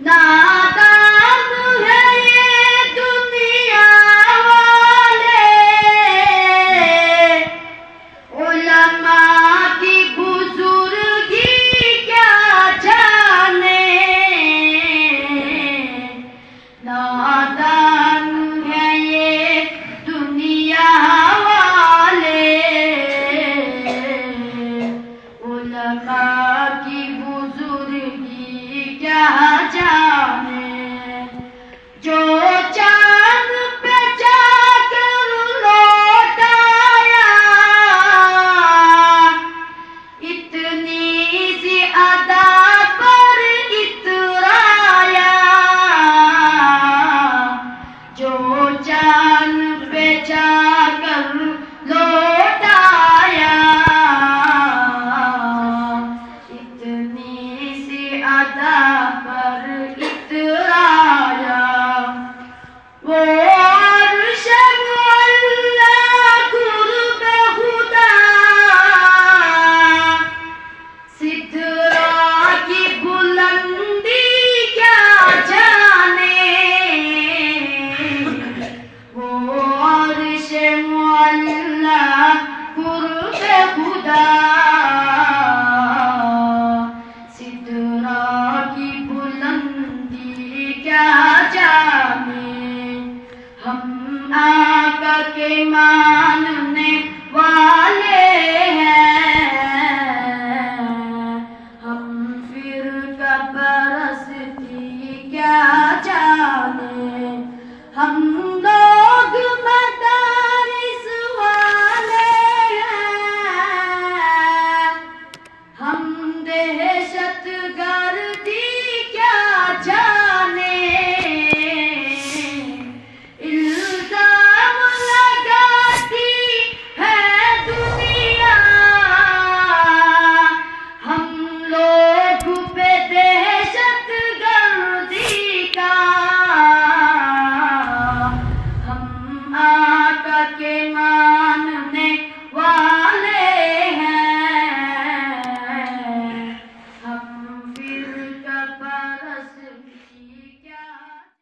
नादान है ये दुनिया वाले, उलमा की बुजुर्गी क्या जाने। नादान है ये दुनिया वाले, उलमा की बुजुर्गी क्या जाने। जो चांद पे जाकर लौट आया, इतनी सी अदा पर इतराया। जो चांद पे जाकर लौट आया, इतनी सी अदा पर इतराया। वो अर्श मुअल्ला कुर्ब खुदा, सिदरा की बुलंदी क्या जाने। वो अर्श मुअल्ला कुर्ब खुदा, सिदरा की बुलंदी क्या जाने। हम आका के मानने वाले